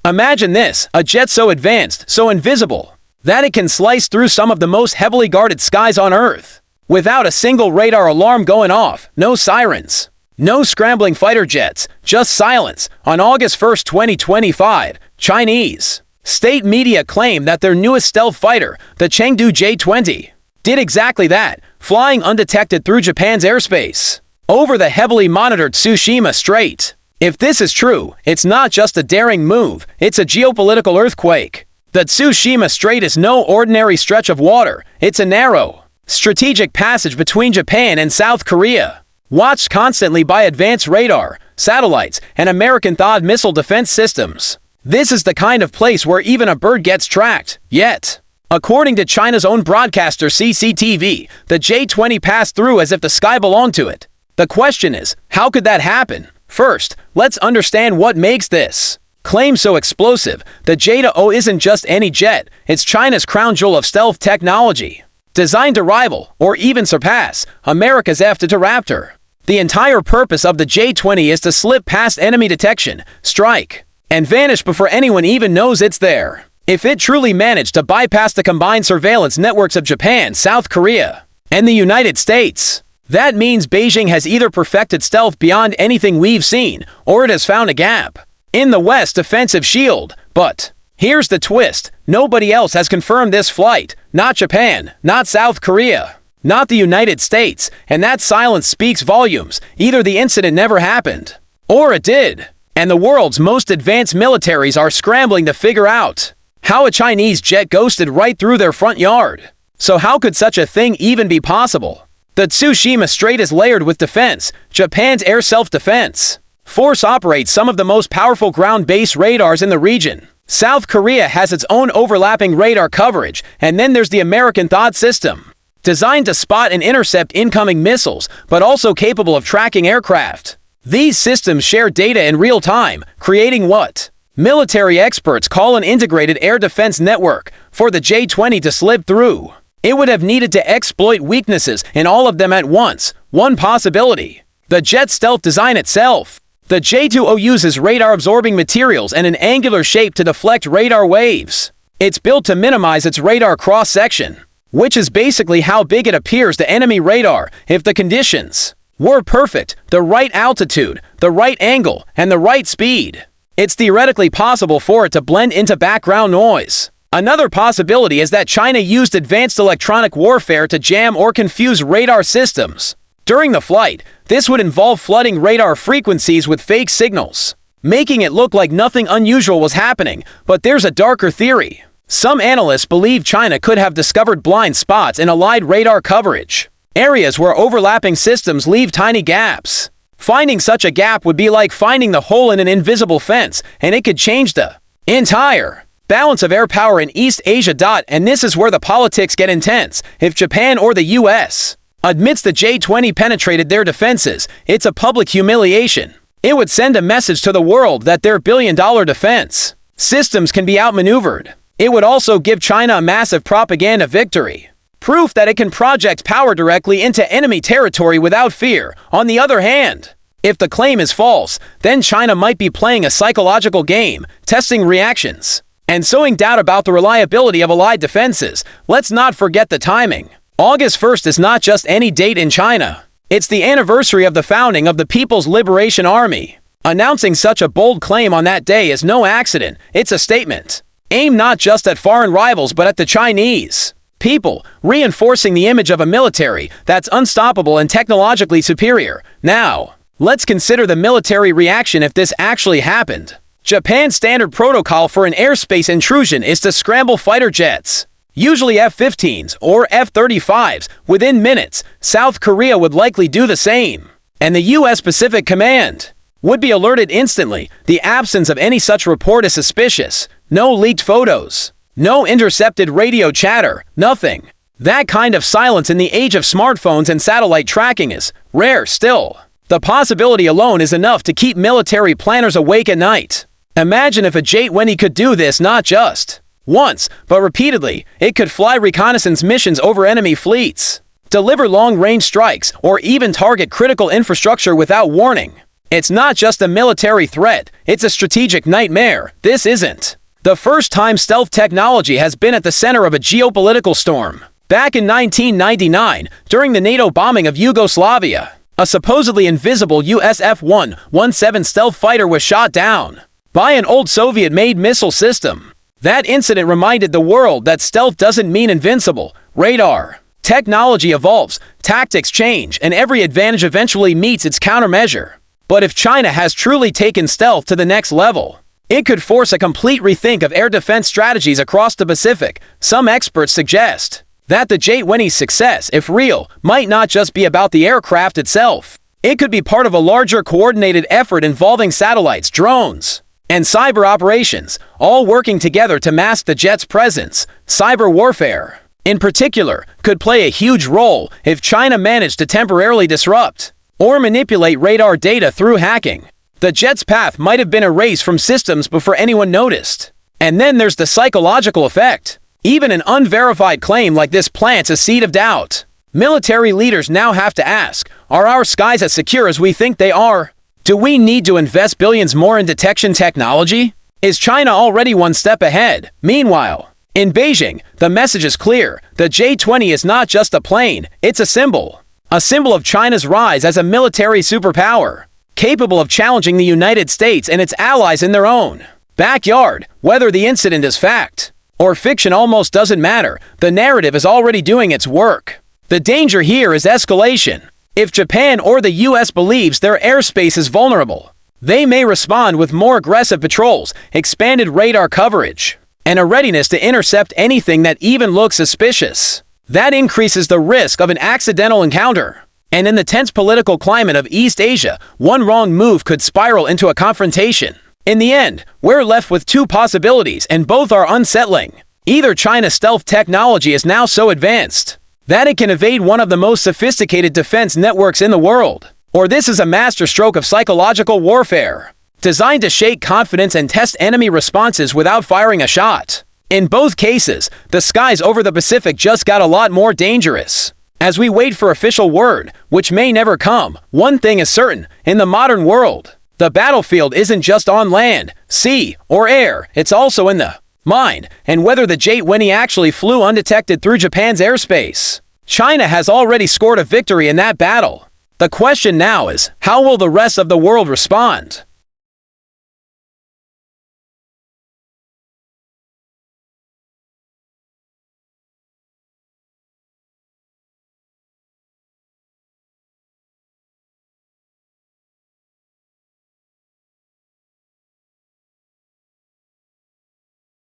Imagine this, a jet so advanced, so invisible, that it can slice through some of the most heavily guarded skies on Earth. Without a single radar alarm going off, no sirens, no scrambling fighter jets, just silence. On August 1, 2025, Chinese state media claim that their newest stealth fighter, the Chengdu J-20, did exactly that, flying undetected through Japan's airspace, over the heavily monitored Tsushima Strait. If this is true, it's not just a daring move, it's a geopolitical earthquake. The Tsushima Strait is no ordinary stretch of water, it's a narrow, strategic passage between Japan and South Korea, watched constantly by advanced radar, satellites, and American THAAD missile defense systems. This is the kind of place where even a bird gets tracked. Yet, according to China's own broadcaster CCTV, the J-20 passed through as if the sky belonged to it. The question is, how could that happen? First, let's understand what makes this claim so explosive. The J-20 isn't just any jet, it's China's crown jewel of stealth technology, designed to rival, or even surpass, America's F-22 Raptor. The entire purpose of the J-20 is to slip past enemy detection, strike, and vanish before anyone even knows it's there. If it truly managed to bypass the combined surveillance networks of Japan, South Korea, and the United States, that means Beijing has either perfected stealth beyond anything we've seen, or it has found a gap in the West's defensive shield. But here's the twist. Nobody else has confirmed this flight. Not Japan, not South Korea, not the United States. And that silence speaks volumes. Either the incident never happened, or it did. And the world's most advanced militaries are scrambling to figure out how a Chinese jet ghosted right through their front yard. So how could such a thing even be possible? The Tsushima Strait is layered with defense. Japan's air self-defense force operates some of the most powerful ground-based radars in the region. South Korea has its own overlapping radar coverage, and then there's the American THAAD system, designed to spot and intercept incoming missiles, but also capable of tracking aircraft. These systems share data in real time, creating what military experts call an integrated air defense network. For the J-20 to slip through, it would have needed to exploit weaknesses in all of them at once. One possibility: the jet's stealth design itself. The J-20 uses radar-absorbing materials and an angular shape to deflect radar waves. It's built to minimize its radar cross-section, which is basically how big it appears to enemy radar. If the conditions were perfect, the right altitude, the right angle, and the right speed, it's theoretically possible for it to blend into background noise. Another possibility is that China used advanced electronic warfare to jam or confuse radar systems during the flight. This would involve flooding radar frequencies with fake signals, making it look like nothing unusual was happening. But there's a darker theory. Some analysts believe China could have discovered blind spots in allied radar coverage, areas where overlapping systems leave tiny gaps. Finding such a gap would be like finding the hole in an invisible fence, and it could change the entire balance of air power in East Asia. And this is where the politics get intense. If Japan or the US admits the J-20 penetrated their defenses, it's a public humiliation. It would send a message to the world that their billion-dollar defense systems can be outmaneuvered. It would also give China a massive propaganda victory, proof that it can project power directly into enemy territory without fear. On the other hand, if the claim is false, then China might be playing a psychological game, testing reactions, and sowing doubt about the reliability of allied defenses. Let's not forget the timing. August 1st is not just any date in China. It's the anniversary of the founding of the People's Liberation Army. Announcing such a bold claim on that day is no accident. It's a statement aimed not just at foreign rivals but at the Chinese people, reinforcing the image of a military that's unstoppable and technologically superior. Now, let's consider the military reaction if this actually happened. Japan's standard protocol for an airspace intrusion is to scramble fighter jets, usually F-15s or F-35s, within minutes. South Korea would likely do the same, and the U.S. Pacific Command would be alerted instantly. The absence of any such report is suspicious. No leaked photos, no intercepted radio chatter, nothing. That kind of silence in the age of smartphones and satellite tracking is rare. Still, the possibility alone is enough to keep military planners awake at night. Imagine if a J-20 could do this not just once, but repeatedly. It could fly reconnaissance missions over enemy fleets, deliver long-range strikes, or even target critical infrastructure without warning. It's not just a military threat, it's a strategic nightmare. This isn't the first time stealth technology has been at the center of a geopolitical storm. Back in 1999, during the NATO bombing of Yugoslavia, a supposedly invisible US F-117 stealth fighter was shot down by an old Soviet-made missile system. That incident reminded the world that stealth doesn't mean invincible. Radar technology evolves, tactics change, and every advantage eventually meets its countermeasure. But if China has truly taken stealth to the next level, it could force a complete rethink of air defense strategies across the Pacific. Some experts suggest that the J-20's success, if real, might not just be about the aircraft itself. It could be part of a larger coordinated effort involving satellites, drones, and cyber operations, all working together to mask the jet's presence. Cyber warfare, in particular, could play a huge role if China managed to temporarily disrupt or manipulate radar data through hacking. The jet's path might have been erased from systems before anyone noticed. And then there's the psychological effect. Even an unverified claim like this plants a seed of doubt. Military leaders now have to ask, are our skies as secure as we think they are? Do we need to invest billions more in detection technology? Is China already one step ahead? Meanwhile, in Beijing, the message is clear. The J-20 is not just a plane, it's a symbol. A symbol of China's rise as a military superpower, capable of challenging the United States and its allies in their own backyard. Whether the incident is fact or fiction almost doesn't matter. The narrative is already doing its work. The danger here is escalation. If Japan or the US believes their airspace is vulnerable, they may respond with more aggressive patrols, expanded radar coverage, and a readiness to intercept anything that even looks suspicious. That increases the risk of an accidental encounter. And in the tense political climate of East Asia, one wrong move could spiral into a confrontation. In the end, we're left with two possibilities, and both are unsettling. Either China's stealth technology is now so advanced that it can evade one of the most sophisticated defense networks in the world, or this is a masterstroke of psychological warfare, designed to shake confidence and test enemy responses without firing a shot. In both cases, the skies over the Pacific just got a lot more dangerous. As we wait for official word, which may never come, one thing is certain: in the modern world, the battlefield isn't just on land, sea, or air, it's also in the mind. And whether the J-20 actually flew undetected through Japan's airspace, China has already scored a victory in that battle. The question now is, how will the rest of the world respond?